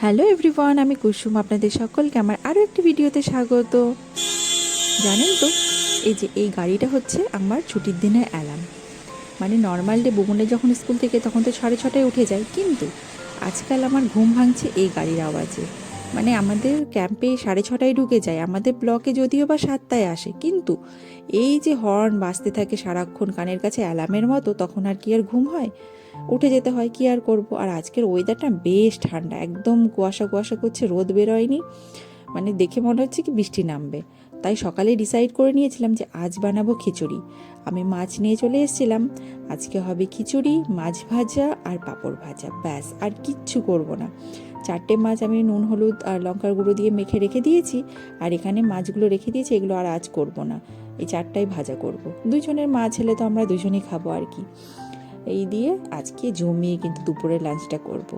Hello everyone, আমি কুসুম। আপনাদের সকলকে আমার আরও একটি ভিডিওতে স্বাগত। জানেন তো, এই গাড়িটা হচ্ছে আমার ছুটির দিনের অ্যালার্ম। মানে নর্মাল ডে বুবনের যখন স্কুল থেকে তখন তো 6:30টায় উঠে যায়, কিন্তু আজকাল আমার ঘুম ভাঙছে এই গাড়ির আওয়াজে। মানে আমাদের ক্যাম্পে 6:30টায় ঢুকে যায়, আমাদের ব্লকে যদিও বা 7টায় আসে, কিন্তু এই যে হর্ন বাজতে থাকে সারাক্ষণ কানের কাছে অ্যালার্মের মতো, তখন আর কি আর ঘুম হয়? উঠে যেতে হয়, কি আর করব। আর আজকের ওয়েদারটা বেশ ঠান্ডা, একদম কুয়াশা কুয়াশা করছে, রোদ বেরোয়নি। মানে দেখে মনে হচ্ছে কি বৃষ্টি নামবে। তাই সকালে ডিসাইড করে নিয়েছিলাম যে আজ বানাবো খিচুড়ি। আমি মাছ নিয়ে চলে এসেছিলাম। আজকে হবে খিচুড়ি, মাছ ভাজা আর পাঁপড় ভাজা, ব্যাস, আর কিচ্ছু করব না। 4টে মাছ আমি নুন হলুদ আর লঙ্কার গুঁড়ো দিয়ে মেখে রেখে দিয়েছি, আর এখানে মাছগুলো রেখে দিয়েছি, এগুলো আর আজ করব না। এই 4টাই ভাজা করব। দুজনের মাছ হলে তো আমরা দুজনেই খাবো আর কি। এই দিয়ে আজকে জমিয়ে কিন্তু দুপুরের লাঞ্চটা করব।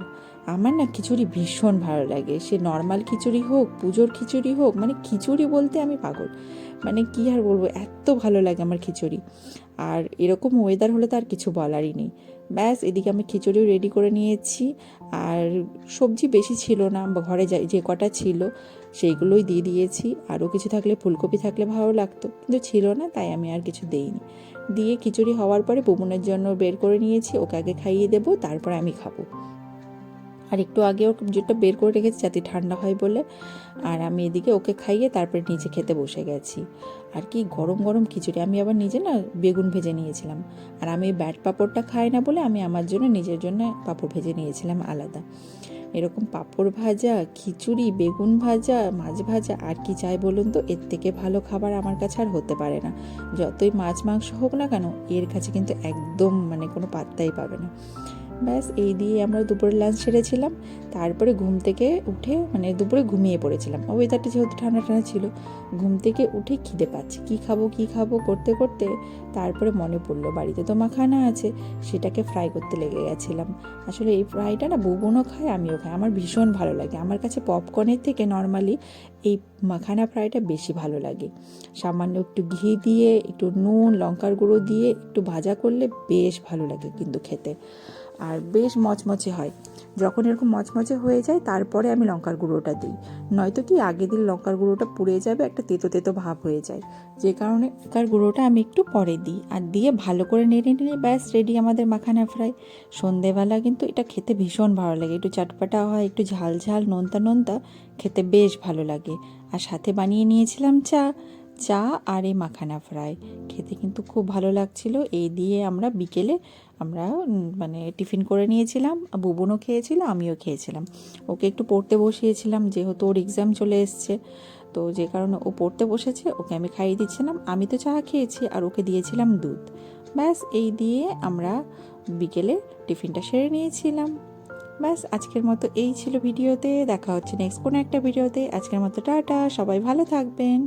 আমার না খিচুড়ি ভীষণ ভালো লাগে, সে নর্মাল খিচুড়ি হোক, পুজোর খিচুড়ি হোক, মানে খিচুড়ি বলতে আমি পাগল। মানে কি আর বলবো, এত ভালো লাগে আমার খিচুড়ি। আর এরকম ওয়েদার হলে তো আর কিছু বলারই নেই। ব্যাস, এদিকে আমি খিচুড়িও রেডি করে নিয়েছি। আর সবজি বেশি ছিল না, বা ঘরে যে কটা ছিল সেইগুলোই দিয়ে দিয়েছি। আরও কিছু থাকলে, ফুলকপি থাকলে ভালো লাগতো, কিন্তু ছিল না, তাই আমি আর কিছু দেইনি। দিয়ে খিচুড়ি হওয়ার পরে বুবনের জন্য বের করে নিয়েছি, ওকে আগে খাইয়ে দেবো, তারপরে আমি খাবো। আর একটু আগে ওর যেটা বের করে রেখেছি যাতে ঠান্ডা হয় বলে। আর আমি এদিকে ওকে খাইয়ে তারপরে নিচে খেতে বসে গেছি। আর কি গরম গরম খিচুড়ি, আমি আবার নিজে না বেগুন ভেজে নিয়েছিলাম। আর আমি ব্যাট পাঁপড়টা খাই না বলে আমি আমার জন্য, নিজের জন্য পাঁপড় ভেজে নিয়েছিলাম আলাদা। এরকম পাঁপড় ভাজা, খিচুড়ি, বেগুন ভাজা, মাছ ভাজা, আর কি চাই বলুন তো? এর থেকে ভালো খাবার আমার কাছে আর হতে পারে না। যতই মাছ মাংস হোক না কেন, এর কাছে কিন্তু একদম মানে কোনো পাত্তাই পাবে না। ব্যাস, এই দিয়ে আমরা দুপুরের লাঞ্চ সেরেছিলাম। তারপরে ঘুম থেকে উঠে, মানে দুপুরে ঘুমিয়ে পড়েছিলাম, ওয়েদারটা যেহেতু ঠান্ডা ঠান্ডা ছিল। ঘুম থেকে উঠে খিদে পাচ্ছে, কী খাবো করতে করতে তারপরে মনে পড়লো বাড়িতে তো মাখানা আছে, সেটাকে ফ্রাই করতে লেগে গেছিলাম। আসলে এই ফ্রাইটা না বুবনও খায়, আমিও খাই, আমার ভীষণ ভালো লাগে। আমার কাছে পপকর্নের থেকে নর্মালি এই মাখানা ফ্রাইটা বেশি ভালো লাগে। সামান্য একটু ঘি দিয়ে, একটু নুন লঙ্কার গুঁড়ো দিয়ে একটু ভাজা করলে বেশ ভালো লাগে কিন্তু খেতে। আর বেশ মচমচে হয়। যখন এরকম মচমচে হয়ে যায় তারপরে আমি লঙ্কার গুঁড়োটা দিই। নয়তো কি আগে দিলে লঙ্কার গুঁড়োটা পুড়ে যাবে, একটা তেতো তেতো ভাব হয়ে যায়। যে কারণে লঙ্কার গুঁড়োটা আমি একটু পরে দিই। আর দিয়ে ভালো করে নেড়ে নিয়ে ব্যাস রেডি আমাদের মাখানা ফ্রাই। সন্ধেবেলা কিন্তু এটা খেতে ভীষণ ভালো লাগে, একটু চটপাটা হয়, একটু ঝাল ঝাল নোনতা নোনতা, খেতে বেশ ভালো লাগে। আর সাথে বানিয়ে নিয়েছিলাম চা আর এই মাখানা ফ্রাই, খেতে কিন্তু খুব ভালো লাগছিল। এই দিয়ে আমরা বিকেলে মানে টিফিন করে নিয়েছিলাম। বুবনও খেয়েছিল, আমিও খেয়েছিলাম। ওকে একটু পড়তে বসিয়েছিলাম, যেহেতু ওর এক্সাম চলে এসছে, তো যে কারণে ও পড়তে বসেছে, ওকে আমি খাইয়ে দিচ্ছিলাম। আমি তো চা খেয়েছি আর ওকে দিয়েছিলাম দুধ। ব্যাস, এই দিয়ে আমরা বিকেলে টিফিনটা সেরে নিয়েছিলাম। ব্যাস, আজকের মতো এই ছিল ভিডিওতে। দেখা হচ্ছে নেক্সট কোনো একটা ভিডিওতে। আজকের মতো টাটা, সবাই ভালো থাকবেন।